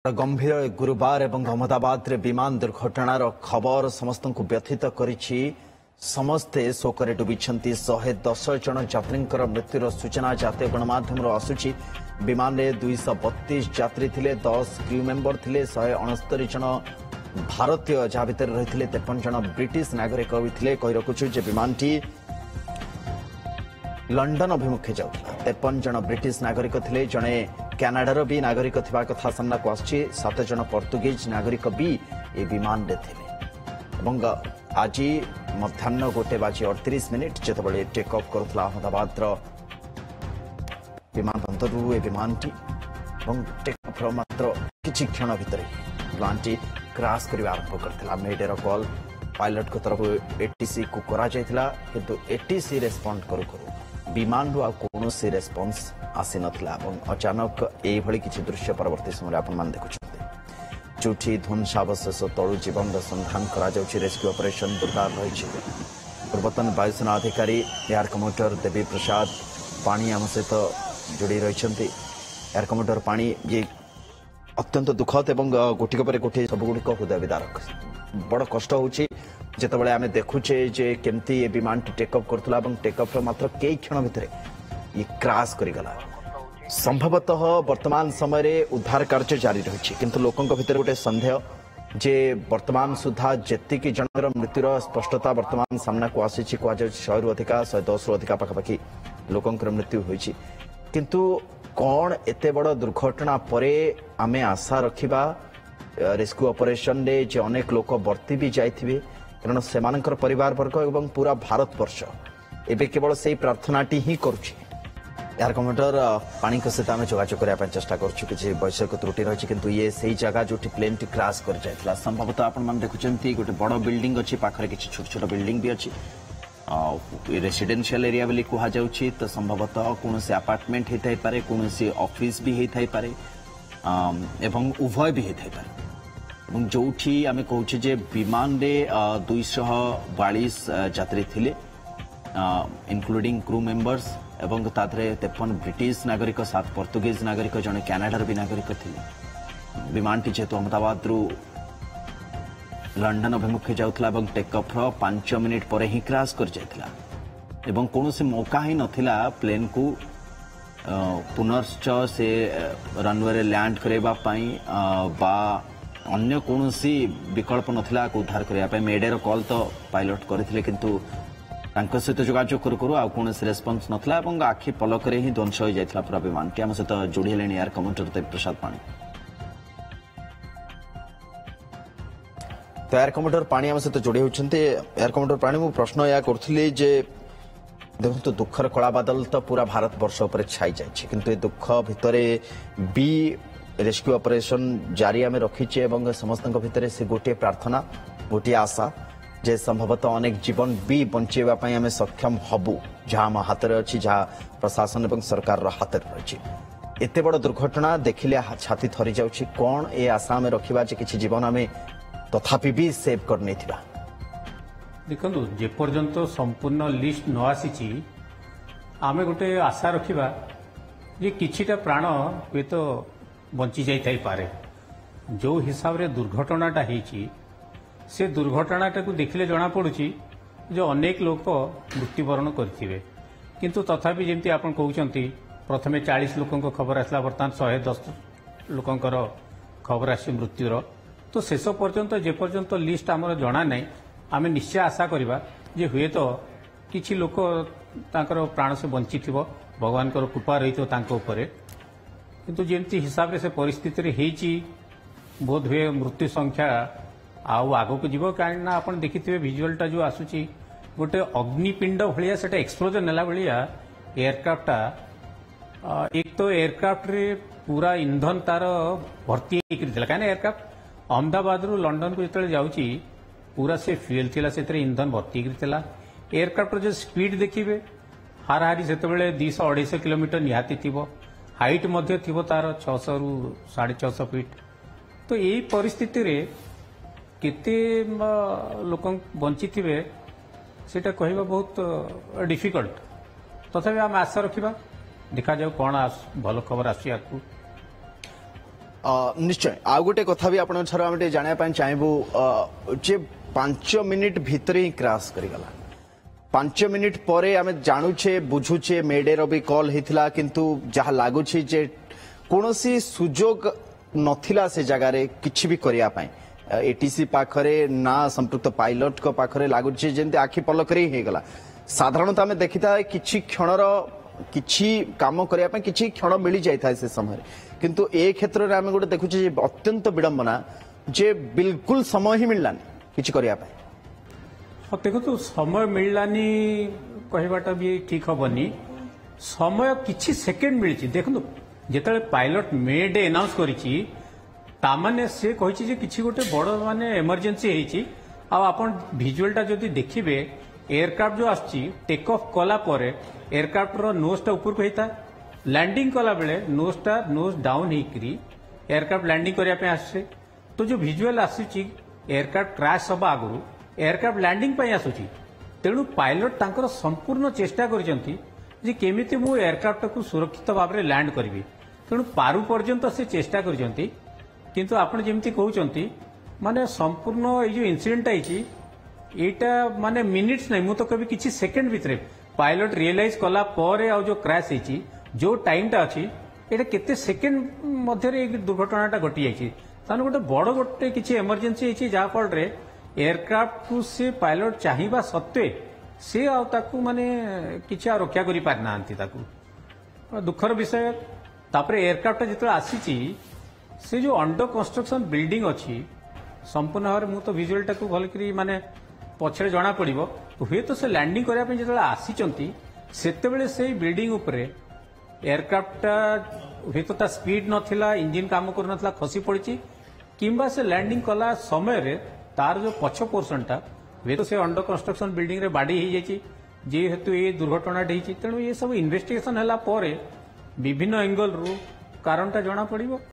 गंभीर गुरुवार एवं अहमदाबाद रे विमान दुर्घटनार खबर समस्त व्यथित करिछि। समस्ते शोकरे डुबिछंती। 110 जन यात्री मृत्युर सूचना जातीय गणमाध्यम आसुछि। विमान रे 232 यात्री थिले, 10 क्रू मेंबर थिले, 169 जन भारतीय जहा भितर रहिथिले, 53 जन ब्रिटिश नागरिक भी थिले। कहि रखुछु जे विमानटी लंडन अभिमुखे जाउथला। 53 जन ब्रिटिश नागरिक थिले, जणे कनाडार भी नागरिक थिबा कथा सामना को आछि। 7 जन पोर्तुगीज नागरिक भी ए विमान रे थिले। एवं आज मध्याह्न 1:38 जेतबळे टेक ऑफ करथला अहमदाबाद विमानबंदरु ए विमानटी एवं टेक ऑफ मात्र किछि क्षण भितर विमानटी क्रैश करबा आरंभ करथला। मेडेर कॉल पायलट को तरफ एटीसी को करा जायतिला, किंतु एटीसी रेस्पोंड करू करू विमान रु कौन से रेस्पॉन्स आसी नथिला। अचानक एभली किछि दृश्य परवर्ती समय आपण मान देखुछन्ते, जोठी ध्वंसावशेष तळु जीवन सन्धान करा जाउछि। रेस्क्यू ऑपरेशन दुर्दार रहिछि। पूर्वतन वायुसेना अधिकारी एयर कमांडर देवी प्रसाद पानी आम सहित जोड़ी रहिछन्ते। एयर कमांडर पानी ये अत्यंत दुखद एवं गोटिक पर गोटे सबगुड़िक हृदय विदारक। बड़ कष्ट होछि जेतबळे आमे देखुछे जे केमती ए विमान टेक ऑफ करथला एवं टेक ऑफ मात्र कई क्षण भितर ये क्रैश करि गला। संभवतः वर्तमान समय रे उद्धार कार्य जारी रहिछि, किंतु लोकंक भितर गोटे संदेह जे वर्तमान सुधा जेतिकी जनर मृत्युर स्पष्टता वर्तमान सामना को आसीछि। को आज 100 रु अधिका 110 रु अधिका पाखापाखि लोकंकर मृत्यु होइछि, किंतु कौन एते बड़ दुर्घटना परे आमे आशा रखिबा रेस्क्यू ऑपरेशन रे जे अनेक लोक बर्ती भी जाइथिबे, कारण सेमानकर परिवार वर्ग एवं पूरा भारत वर्ष एबे केवल से प्रार्थनाटी ही करुछि। एयर कमांडर पानी को सहित आम जोगाजोग करने चेष्टा करुछु। किसी वैषयिक त्रुटि रही, किंतु ये सही जगह जो प्लेन टी क्रैश कर जाइथिला। संभवतः आपण माने देखुचंती गोटे बड़ बिल्डिंग अछि, पाखरे किछि छोट छोट बिल्डिंग भी अछि। रेसिडेंशियल एरिया बोली कहा जाउछि, तो संभवतः कौन से अपार्टमेंट हेथाइ पारे, कौन से ऑफिस भी हेथाइ पारे एवं उभय भी हेथाइ पारे। एवं जोठी आमे कहूछि जे विमान रे 242 यात्री थिले, इंक्लूडिंग क्रू मेंबर्स एवं तादरे 53 ब्रिटिश नागरिक, 7 पोर्तुगीज नागरिक, जने कनाडार भी नागरिक थिले। विमानटी जेतु अहमदाबाद रु लंडन अभिमुखे जाउथला एवं टेक ऑफ 5 मिनिट पर ही क्रैश कर जाइथिला एवं कोनोसी मौका ही नथिला प्लेन को पुनश्च से रनवे रे लैंड करबा पई बा अन्य कोनोसी विकल्प नथिला को उद्धार करबा पई। मेडेर कॉल तो पायलट करथिले, किंतु तांको सहित जोगाजोग करू करू आ कोनोसी रेस्पॉन्स नथिला एवं आखि पलकरे ही ध्वंस हो जाइथिला पूरा विमानटी। आम सहित जोड़ी हेलेनी एयर कमांडर देवी प्रसाद पानी। तो एयर कमांडर पानी आम सहित जोड़ी होछन्ते। एयर कमांडर पानी मु प्रश्न या करथिले जे देखो दुखर कला बादल तो पूरा भारत वर्ष पर छाई जाइए, किंतु दुख भितरे भी रेस्क्यू ऑपरेशन जारी आम रखीचे एवं समस्त भितर से गोटे प्रार्थना गोटे आशा जे संभवतः अनेक जीवन भी बंचेवाई आम सक्षम हबु, जहाँ आम हाथ में अच्छी, जहाँ प्रशासन एवं सरकार हाथ में रही। एत बड़ दुर्घटना देखिले छाती थरी जाउछि। कौन ए आशा में रखा जे किसी जीवन आम तथापि भी सेव कर नहीं थिबा। देखो जेपर्यंत संपूर्ण लिस्ट न आसी आमे गोटे आशा रखिबा जे किछिटा प्राण हुए तो बंची जाई पारे। जो हिसाब रे दुर्घटनाटा हेची से दुर्घटनाटा को देखिले जना पड़ुची जो अनेक लोक मृत्युवरण करथिबे, किंतु तथापि जेमती आपण कहउचंती प्रथमे 40 लोकंक खबर आसला, वर्तमान 110 लोकंकर खबर आसी मृत्युर। तो शेष पर्यंत जे पर्यंत लिस्ट आमर जना नै आमे निश्चय आशा करिबा जे हुए तो किछि लोक तांकर प्राण से बंची थिबो, भगवान कर कृपा रही तो तांको ऊपर। किंतु जेमती हिसाब रे से परिस्थिति रे हेची बोध हुए मृत्यु संख्या आउ आगो को जीवो। कारण ना आपण देखिथिबे विजुअलटा जो आसुची गोटे अग्निपिंड भलिया सेटा एक्सप्लोजन नेला भलिया एयरक्राफ्टटा। एक तो एयरक्राफ्ट रे पूरा ईंधन तार भर्ती हेकिथिला, कारण एयरक्राफ्ट अहमदाबाद रु लंडन को जेतले जाउची पूरा से फ्यूएल थिला, सेतरे ईंधन भर्ती हेकिथिला। एयरक्राफ्ट जो स्पीड देखिबे हाराहारी सेतबेले 200-250 किलोमीटर निहाती थिबो, हाइट मध्य थिबो तार 600 रु 650 फीट। तो यही परिस्थिति रे केते लोक बंची थिबे सेटा कहबा बहुत डिफिकल्ट। तथापि आम आशा रखिबा, देखा जाऊ कौन भल खबर आसी। निश्चय आउ गोटे कथा भी आपण जाना चाहबू जे 5 मिनिट भितर ही क्रैश करिगला 5 मिनिट पर आम जानुचे बुझुचे मेडेर भी कॉल होता किंतु जहाँ लगुच जे कौन सुजोग नथिला से जगार किछि भी करने एटीसी पाखरे ना संपृक्त पायलट को पाखरे लगुच जमी आखि पलक होगला साधारणतः आम देखी था किछि क्षणर किछि काम करने किछि क्षण मिल जाए से समय किंतु ए क्षेत्र में आम गोटे देखुचे अत्यंत विडंबना जे बिल्कुल समय ही मिललानी किछि करने हाँ देखो समय मिललानी कहवाटा भी ठीक हेनी समय किछि सेकेंड मिली देखो जिते पायलट मे डे अनाउंस करिछि तामाने से कहिछि जे किछि गोटे बड़ माने इमरजेंसी हेछि आपण विजुअलटा जदि देखिबे एयरक्राफ्ट जो आछि टेक ऑफ कला पर एयरक्राफ्ट रो नोजटा ऊपर को हेता लैंडिंग कला बेले नोज डाउन हेकरी एयरक्राफ्ट लैंडिंग करिया पे आछे तो जो विजुअल आछि एयरक्राफ्ट क्रैश हबा आगु एयरक्राफ्ट लैंडिंग पे आसुछि तेणु पायलट तांकर संपूर्ण चेष्टा करिसंती जे केमिति मु एयरक्राफ्ट को सुरक्षित भाव में लैंड करिवि तेणु पारु पर्यंत से चेष्टा करिसंती किंतु आपण जेमती कहउचंती माने संपूर्ण ए जो इंसिडेंट आइछि एटा माने मिनिट्स नै मु तो कभी किछि सेकंड भितरे पायलट रियलाइज कला पर आ जो क्रैश हेछि जो टाइमटा अछि एटा केते सेकंड मध्य रे दुर्घटनाटा घटी जाइछि तान गोटे बड़ गोटे किछि इमरजेंसी हेछि जा फल रे एयरक्राफ्ट को से पायलट चाहिबा सत्वे से आकु माने किछि रक्षा करि पार नांती ताकू दुखर विषय तापरे एयरक्राफ्ट जिते आसी से जो अंडर कंस्ट्रक्शन बिल्डिंग अच्छी संपूर्ण भाव में तो विजुअलटा को भल करी माने पछरे जना पड़िबो हुए तो से लैंडिंग करया पे जिते आसीचंती सेतेबेले से बिल्डिंग उपरे एयरक्राफ्टटा हुए तो स्पीड नथिला इंजिन काम कर नथिला खसी पड़िछि किंबा से लैंडिंग कला समय रे तार जो पछ पोर्शनटा वे तो से अंडर कंस्ट्रक्शन बिल्डिंग रे बाड़ी हो जाइए जेहेतु ये दुर्घटना तेणु ये सब इन्वेस्टिगेशन है विभिन्न एंगल रु कारणटा जना पड़िबो।